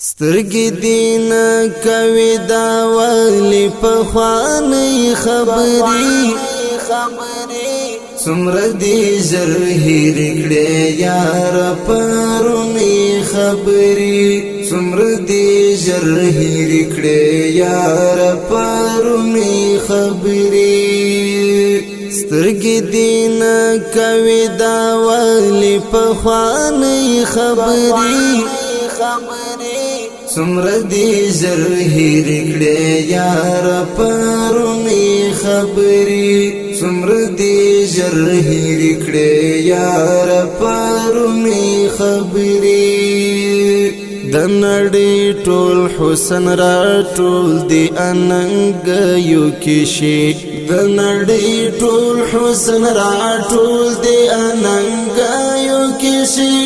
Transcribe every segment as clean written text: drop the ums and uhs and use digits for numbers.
سترګې دین کوي دا ولی پخوانۍ خبرې څومره دې ژر هېر کړې یار پرونۍ خبرې څومره دې ژر هېر کړې یار پرونۍ خبرې سترګې دین کوي دا ولی پخوانۍ خبرې څومره دې ژر هېر کړې یار پرونۍ خبرې څومره دې ژر هېر کړې یار پرونۍ خبرې د نړۍ ټول حسن را ټول دی اننګیو کې شي د نړۍ ټول حسن را ټول دی اننګیو کې شي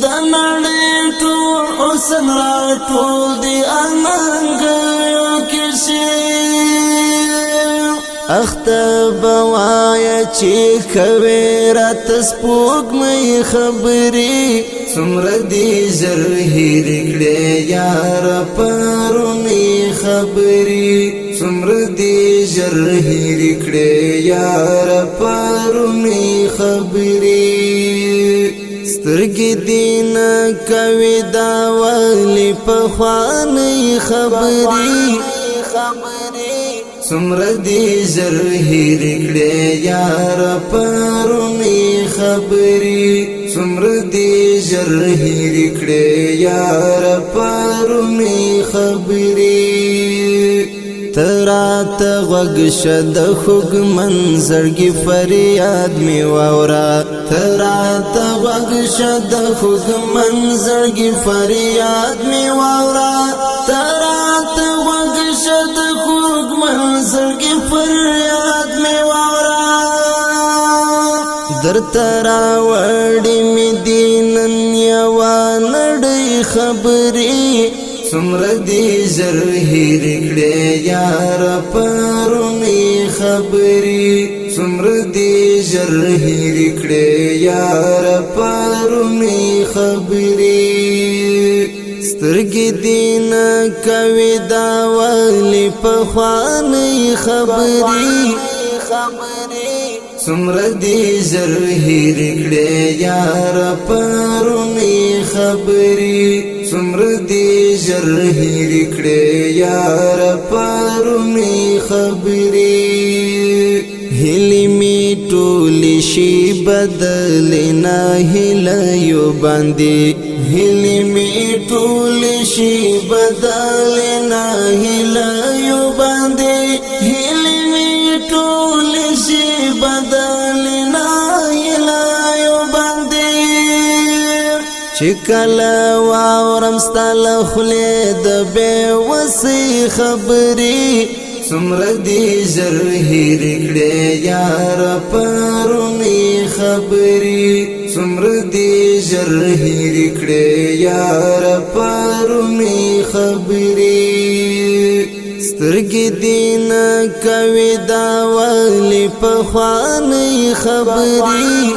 د نړۍ ټول حسن را ټول دی اننګیو کې شي اخته بوایا چې کوي رات سپوږمۍ خبرې څومره دې ژر هېر کړې یار پرونۍ خبرې څومره دې ژر هېر کړې یار پرونۍ خبرې سترګې دین کوي دا ولی پخوانۍ خبرې څومره دې ژر هېر کړې یار پرونۍ خبرې څومره دې ژر هېر کړې یار پرونۍ خبرې ته راته غوږ شه د خوږ منظرګي فریاد مې واوره ته راته غوږ شه د خوږ منظرګي فریاد مې واوره ته راته غوږ شه د خوږ منظرګي فریاد مې واوره درته راوړې مې دي نن یوه نړۍ خبرې څومره دې ژر هېر کړې یار پرونۍ خبرې څومره دې ژر هېر کړې یار پرونۍ خبرې سترګې دین کوي دا ولی پخوانۍ خبرې څومره دې ژر هېر کړې یار پرونۍ خبرې څومره دې ژر هېر کړې یار پرونۍ خبرې هیلې مې ټولې شي بدلې نه هیلیو باندې هیلې مې ټولې شي بدلې نه هیلیو باندې هیلې مې ټولې شي بدلې نه هیلیو باندې چې کله واورم ستا له خولې د بې وسۍ خبرې څومره دې ژر هېر کړې یار پرونۍ خبرې څومره دې ژر هېر کړې یار پرونۍ خبرې سترګې دین کوي دا ولی پخوانۍ خبرې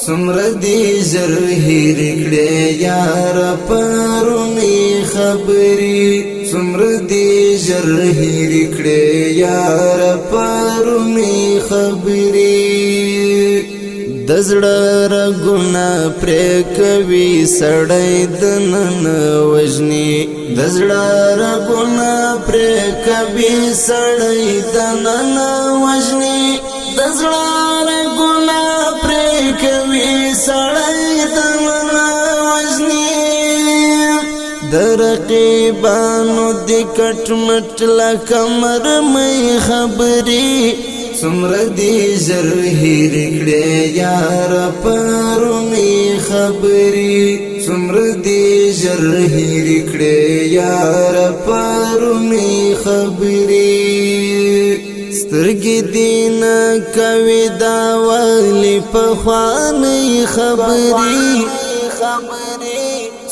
څومره دې ژر هېر کړې یار پرونۍ خبرې څومره دې ژر هېر کړې یار پرونۍ خبرې د زړه رګونه پرې کوي سړی دننه وژني د زړه رګونه پرې کوي سړی دننه وژني د زړه رګونه پرې کوي سړی دننه وژني د رقیبانو د کټ مټ لکه مرمۍ خبرې څومره دې ژر هېر کړې یار پرونۍ خبرې څومره دې ژر هېر کړې یار پرونۍ خبرې سترګې دین کوي دا ولی پخوانۍ خبرې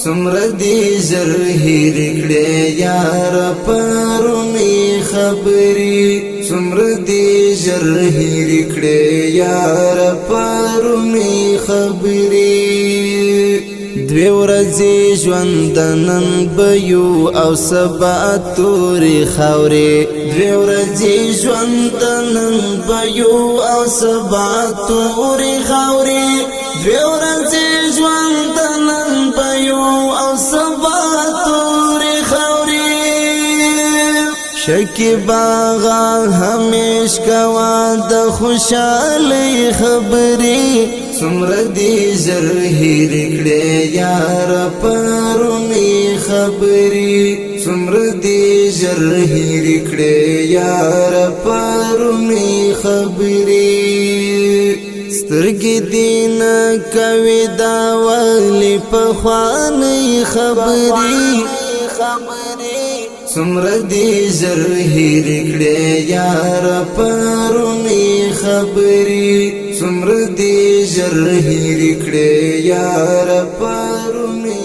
څومره دې ژر هېر کړې یار پرونۍ خبرې څومره دې ژر هېر کړې یار پرونۍ خبرې دوی ورځې ژوند نن به یو او سبا تورې خاورې دوی ورځې ژوند نن به یو او سبا تورې خاورې دوی ورځې ژوند نن به یو او سبا تورې خاورې شکیب آغا همیش کوا د خوشحالۍ خبرې څومره دې ژر هېر کړې یار پرونی خبرې څومره دې ژر هېر کړې یار پرونی خبرې سترګې دې نه کوي دا ولې پخوانۍ خبرې څومره دې ژر هېر کړې یار پرونی خبرې څومره دې ژر هېر کړې یار پرونی